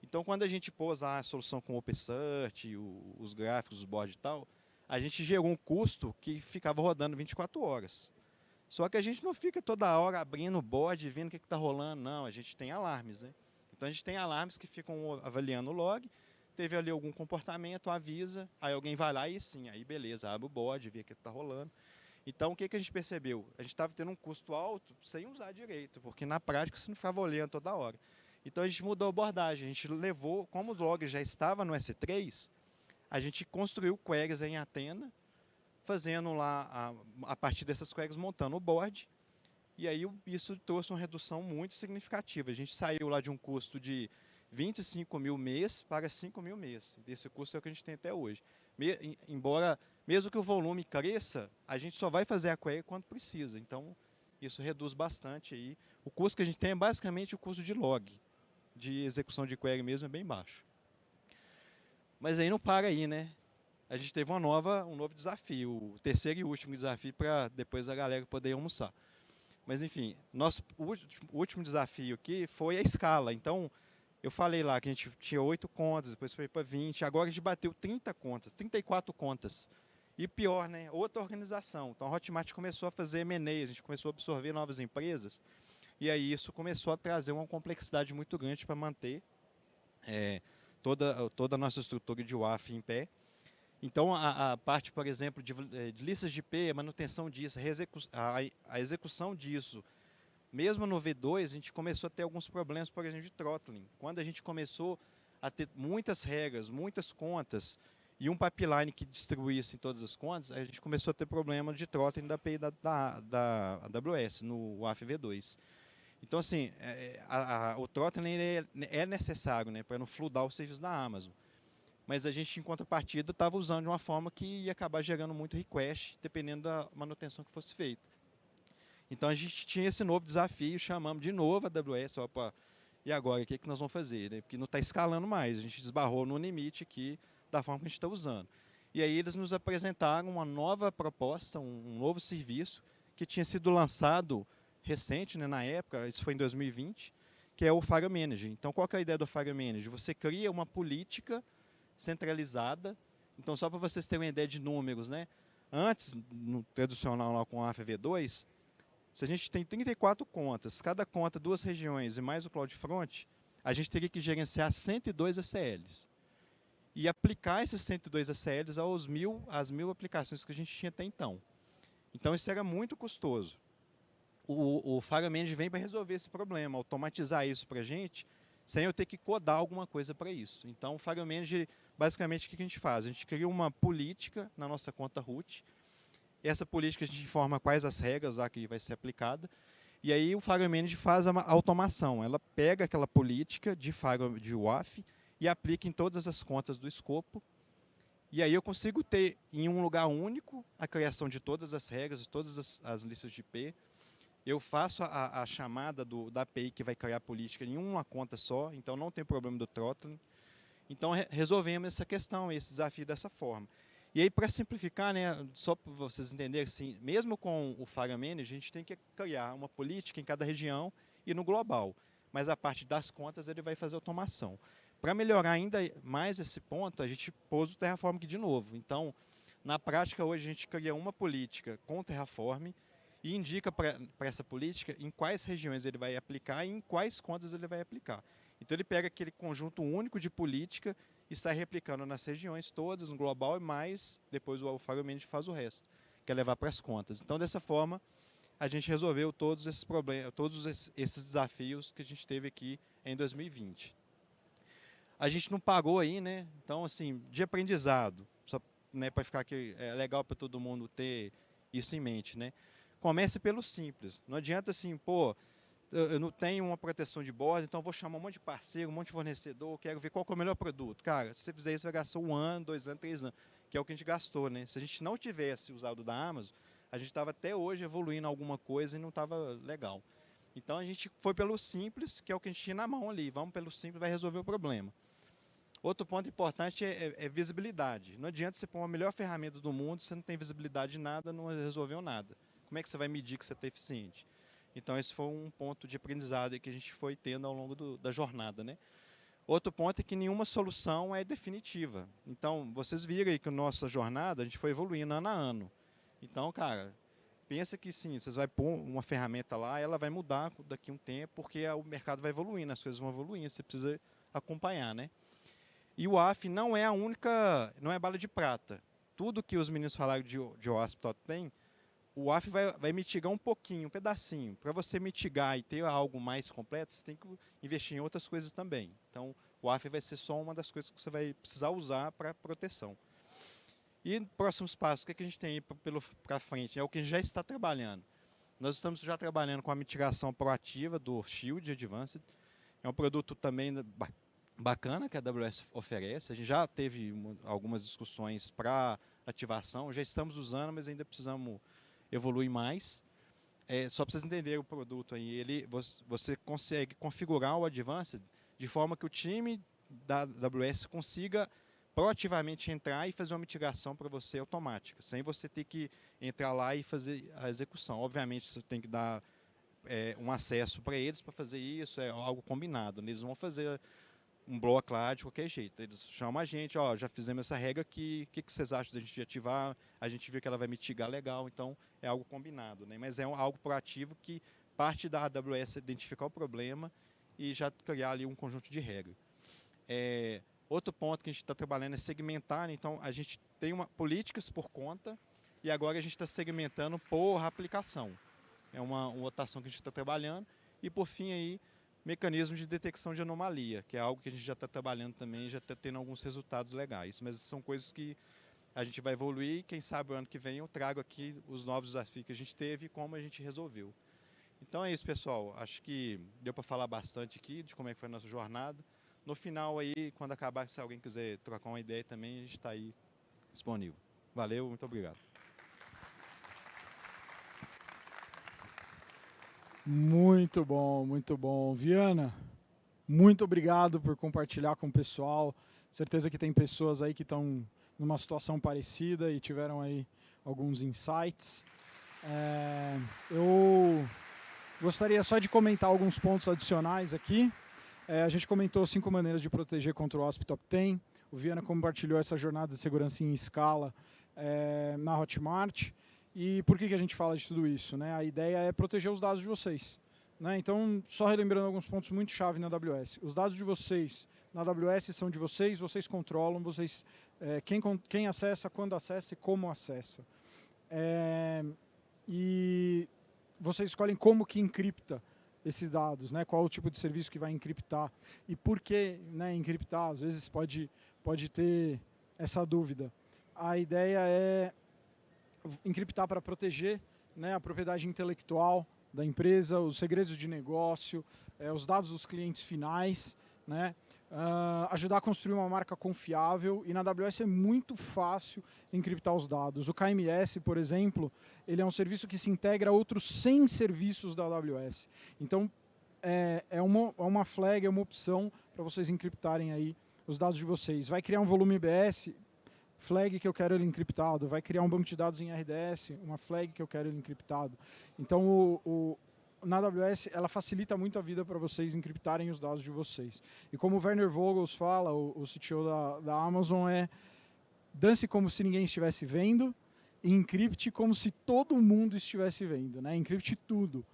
Então, quando a gente pôs a solução com o OpenSearch, os gráficos, os boards e tal, a gente gerou um custo que ficava rodando 24 horas. Só que a gente não fica toda hora abrindo o board e vendo o que está rolando, não. A gente tem alarmes, né? Então, a gente tem alarmes que ficam avaliando o log, teve ali algum comportamento, avisa, aí alguém vai lá e sim, aí beleza, abre o board, vê o que está rolando. Então, o que a gente percebeu? A gente estava tendo um custo alto sem usar direito, porque na prática você não ficava olhando toda hora. Então, a gente mudou a abordagem, a gente levou, como o log já estava no S3, a gente construiu queries em Athena, fazendo lá, a partir dessas queries, montando o board, e aí isso trouxe uma redução muito significativa. A gente saiu lá de um custo de 25 mil mês para 5 mil mês. Esse custo é o que a gente tem até hoje. Embora, mesmo que o volume cresça, a gente só vai fazer a query quando precisa. Então, isso reduz bastante aí. O custo que a gente tem é basicamente o custo de log. De execução de query mesmo é bem baixo. Mas aí não para aí, né? A gente teve um novo desafio, o terceiro e último desafio para depois a galera poder almoçar. Mas enfim, nosso último desafio aqui foi a escala. Então, eu falei lá que a gente tinha 8 contas, depois foi para 20, agora a gente bateu 30 contas, 34 contas. E pior, né? Outra organização. Então a Hotmart começou a fazer M&A, a gente começou a absorver novas empresas, e aí isso começou a trazer uma complexidade muito grande para manter toda a nossa estrutura de WAF em pé. Então, a parte, por exemplo, de listas de IP, a manutenção disso, a execução disso, mesmo no V2, a gente começou a ter alguns problemas, por exemplo, de throttling. Quando a gente começou a ter muitas regras, muitas contas, e um pipeline que distribuísse em todas as contas, a gente começou a ter problema de throttling da API da AWS, no WAF V2. Então, assim, o throttling é necessário, né, para não floodar os serviços da Amazon. Mas a gente, em contrapartida, estava usando de uma forma que ia acabar gerando muito request, dependendo da manutenção que fosse feita. Então, a gente tinha esse novo desafio, chamamos de novo a AWS, opa, e agora, o que nós vamos fazer? Né? Porque não está escalando mais, a gente esbarrou no limite aqui da forma que a gente está usando. E aí eles nos apresentaram uma nova proposta, um novo serviço, que tinha sido lançado recente, né, na época, isso foi em 2020, que é o Fire Manager. Então, qual que é a ideia do Fire Manager? Você cria uma política centralizada. Então, só para vocês terem uma ideia de números, né? Antes, no tradicional lá com a AFV2, se a gente tem 34 contas, cada conta 2 regiões e mais o CloudFront, a gente teria que gerenciar 102 ACLs. E aplicar esses 102 ACLs às 1000 aplicações que a gente tinha até então. Então, isso era muito custoso. O FireManage vem para resolver esse problema, automatizar isso para a gente, sem eu ter que codar alguma coisa para isso. Então, o FireManage, basicamente, o que a gente faz? A gente cria uma política na nossa conta root. Essa política a gente informa quais as regras lá que vai ser aplicada. E aí o FireManage faz a automação. Ela pega aquela política de WAF e aplica em todas as contas do escopo. E aí eu consigo ter em um lugar único a criação de todas as regras, todas as listas de IP. Eu faço a chamada da API que vai criar a política em uma conta só, então não tem problema do throttling. Então resolvemos essa questão, esse desafio dessa forma. E aí, para simplificar, né, só para vocês entenderem, assim, mesmo com o FireManage, a gente tem que criar uma política em cada região e no global. Mas a parte das contas ele vai fazer automação. Para melhorar ainda mais esse ponto, a gente pôs o Terraform aqui de novo. Então, na prática, hoje a gente cria uma política com o Terraform e indica para essa política em quais regiões ele vai aplicar e em quais contas ele vai aplicar. Então, ele pega aquele conjunto único de política e sai replicando nas regiões todas, no global, e mais, depois o FireManage faz o resto, que é levar para as contas. Então, dessa forma, a gente resolveu todos esses problemas, todos esses desafios que a gente teve aqui em 2020. A gente não pagou aí, né? Então, assim, de aprendizado, só, né, para ficar aqui, é legal para todo mundo ter isso em mente, né? Comece pelo simples. Não adianta assim, pô, eu não tenho uma proteção de borda, então eu vou chamar um monte de parceiro, um monte de fornecedor, quero ver qual que é o melhor produto. Cara, se você fizer isso, vai gastar 1 ano, 2 anos, 3 anos, que é o que a gente gastou, né? Se a gente não tivesse usado o da Amazon, a gente estava até hoje evoluindo alguma coisa e não estava legal. Então a gente foi pelo simples, que é o que a gente tinha na mão ali. Vamos pelo simples, vai resolver o problema. Outro ponto importante é visibilidade. Não adianta você pôr uma melhor ferramenta do mundo, você não tem visibilidade de nada, não resolveu nada. Como é que você vai medir que você está eficiente? Então, esse foi um ponto de aprendizado que a gente foi tendo ao longo da jornada, né? Outro ponto é que nenhuma solução é definitiva. Então, vocês viram aí que a nossa jornada, a gente foi evoluindo ano a ano. Então, cara, pensa que sim, vocês vão pôr uma ferramenta lá, ela vai mudar daqui a um tempo, porque o mercado vai evoluindo, as coisas vão evoluindo, você precisa acompanhar, né? E o WAF não é a única, não é bala de prata. Tudo que os meninos falaram de OASP tem, o WAF vai mitigar um pouquinho, um pedacinho. Para você mitigar e ter algo mais completo, você tem que investir em outras coisas também. Então, o WAF vai ser só uma das coisas que você vai precisar usar para proteção. E próximos passos, o que a gente tem aí para frente? É o que a gente já está trabalhando. Nós estamos já trabalhando com a mitigação proativa do Shield Advanced. É um produto também bacana que a AWS oferece. A gente já teve algumas discussões para ativação, já estamos usando, mas ainda precisamos evoluir mais. Só para vocês entenderem o produto aí, você consegue configurar o Advanced de forma que o time da AWS consiga proativamente entrar e fazer uma mitigação para você automática, sem você ter que entrar lá e fazer a execução. Obviamente, você tem que dar um acesso para eles para fazer isso, é algo combinado. Eles vão fazer um bloco lá de qualquer jeito. Eles chamam a gente, ó, já fizemos essa regra aqui, o que vocês acham da gente ativar? A gente viu que ela vai mitigar legal, então é algo combinado, né? Mas é algo proativo que parte da AWS identificar o problema e já criar ali um conjunto de regras. Outro ponto que a gente está trabalhando é segmentar, né? Então a gente tem políticas por conta e agora a gente está segmentando por aplicação. É uma outra ação que a gente está trabalhando. E por fim aí, mecanismo de detecção de anomalia, que é algo que a gente já está trabalhando também, já está tendo alguns resultados legais. Mas são coisas que a gente vai evoluir e quem sabe o ano que vem eu trago aqui os novos desafios que a gente teve e como a gente resolveu. Então é isso, pessoal. Acho que deu para falar bastante aqui de como é que foi a nossa jornada. No final aí, quando acabar, se alguém quiser trocar uma ideia também, a gente está aí disponível. Valeu, muito obrigado. Muito bom, muito bom. Viana, muito obrigado por compartilhar com o pessoal. Certeza que tem pessoas aí que estão numa situação parecida e tiveram aí alguns insights. Eu gostaria só de comentar alguns pontos adicionais aqui. A gente comentou 5 maneiras de proteger contra o OSP Top 10. O Viana compartilhou essa jornada de segurança em escala na Hotmart. E por que a gente fala de tudo isso, né? A ideia é proteger os dados de vocês, né? Então, só relembrando alguns pontos muito chave na AWS. Os dados de vocês na AWS são de vocês, vocês controlam, quem acessa, quando acessa e como acessa. E vocês escolhem como que encripta esses dados, né? Qual o tipo de serviço que vai encriptar e por que, né, encriptar. Às vezes pode ter essa dúvida. A ideia é encriptar para proteger, né, a propriedade intelectual da empresa, os segredos de negócio, os dados dos clientes finais, né, ajudar a construir uma marca confiável. E na AWS é muito fácil encriptar os dados. O KMS, por exemplo, ele é um serviço que se integra a outros 100 serviços da AWS. Então, é uma flag, é uma opção para vocês encriptarem aí os dados de vocês. Vai criar um volume IBS, flag que eu quero ele encriptado. Vai criar um banco de dados em RDS, uma flag que eu quero ele encriptado. Então, na AWS, ela facilita muito a vida para vocês encriptarem os dados de vocês. E como o Werner Vogels fala, o CTO da Amazon, dance como se ninguém estivesse vendo e encripte como se todo mundo estivesse vendo, né? Encripte tudo.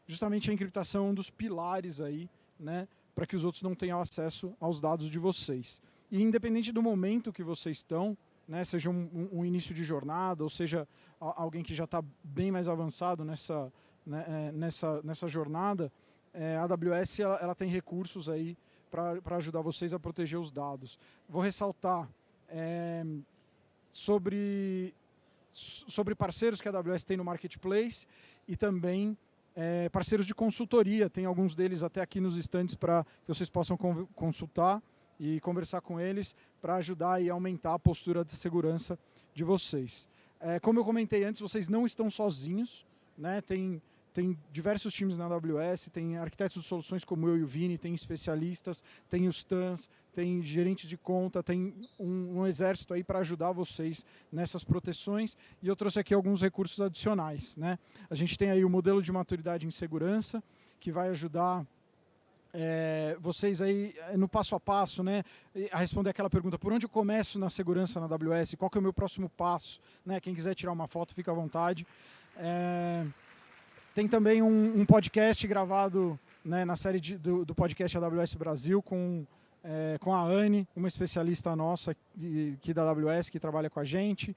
Justamente a encriptação é um dos pilares aí, né, para que os outros não tenham acesso aos dados de vocês. E independente do momento que vocês estão, né, seja um início de jornada, ou seja alguém que já está bem mais avançado nessa jornada, a AWS ela tem recursos aí para ajudar vocês a proteger os dados. Vou ressaltar sobre parceiros que a AWS tem no Marketplace e também parceiros de consultoria. Tem alguns deles até aqui nos stands para que vocês possam consultar e conversar com eles para ajudar e aumentar a postura de segurança de vocês. Como eu comentei antes, vocês não estão sozinhos, né? Tem diversos times na AWS, tem arquitetos de soluções como eu e o Vini, tem especialistas, tem os TANs, tem gerentes de conta, tem um exército aí para ajudar vocês nessas proteções. E eu trouxe aqui alguns recursos adicionais, né? A gente tem aí o modelo de maturidade em segurança, que vai ajudar vocês aí no passo a passo, né, a responder aquela pergunta: por onde eu começo na segurança na AWS? Qual que é o meu próximo passo? Né? Quem quiser tirar uma foto, fica à vontade. Tem também um podcast gravado, né, na série do podcast AWS Brasil com a Anne, uma especialista nossa aqui da AWS, que trabalha com a gente.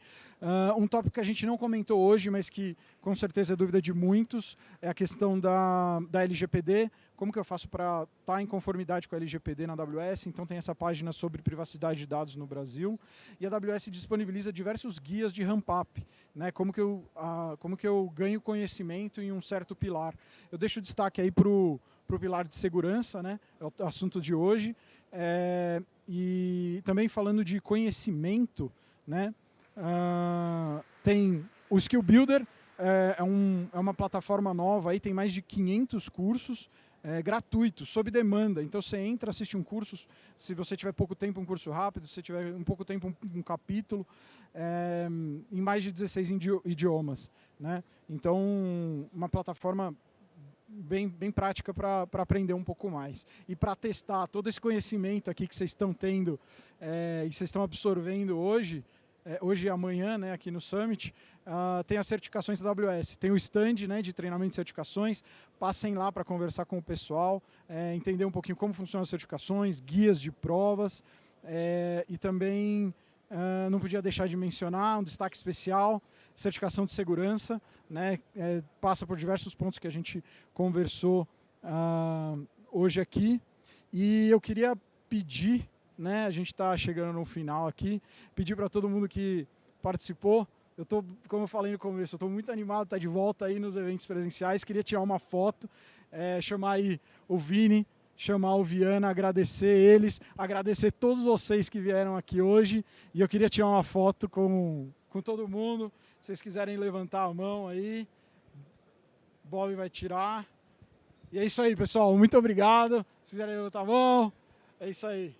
Um tópico que a gente não comentou hoje, mas que com certeza é dúvida de muitos, é a questão da LGPD. Como que eu faço para estar em conformidade com a LGPD na AWS? Então tem essa página sobre privacidade de dados no Brasil. E a AWS disponibiliza diversos guias de ramp-up, né? Como que eu ganho conhecimento em um certo pilar. Eu deixo o destaque aí para o pilar de segurança, né? É o assunto de hoje. E também falando de conhecimento, né? Tem o Skill Builder, é uma plataforma nova, aí tem mais de 500 cursos gratuitos, sob demanda. Então você entra, assiste um curso, se você tiver pouco tempo, um curso rápido, se você tiver um pouco tempo, um capítulo, em mais de 16 idiomas, né? Então, uma plataforma bem prática para aprender um pouco mais. E para testar todo esse conhecimento aqui que vocês estão tendo e vocês estão absorvendo hoje e amanhã, né, aqui no Summit, tem as certificações da AWS. Tem o stand, né, de treinamento de certificações. Passem lá para conversar com o pessoal, entender um pouquinho como funcionam as certificações, guias de provas. E também não podia deixar de mencionar um destaque especial: certificação de segurança, né, passa por diversos pontos que a gente conversou hoje aqui. E eu queria pedir, né, a gente está chegando no final aqui, pedir para todo mundo que participou. Como eu falei no começo, eu estou muito animado de estar de volta aí nos eventos presenciais. Queria tirar uma foto, chamar aí o Vini, chamar o Viana, agradecer eles, agradecer todos vocês que vieram aqui hoje. E eu queria tirar uma foto com todo mundo. Se vocês quiserem levantar a mão aí, Bob vai tirar. E é isso aí, pessoal. Muito obrigado. Se quiserem levantar a mão, é isso aí.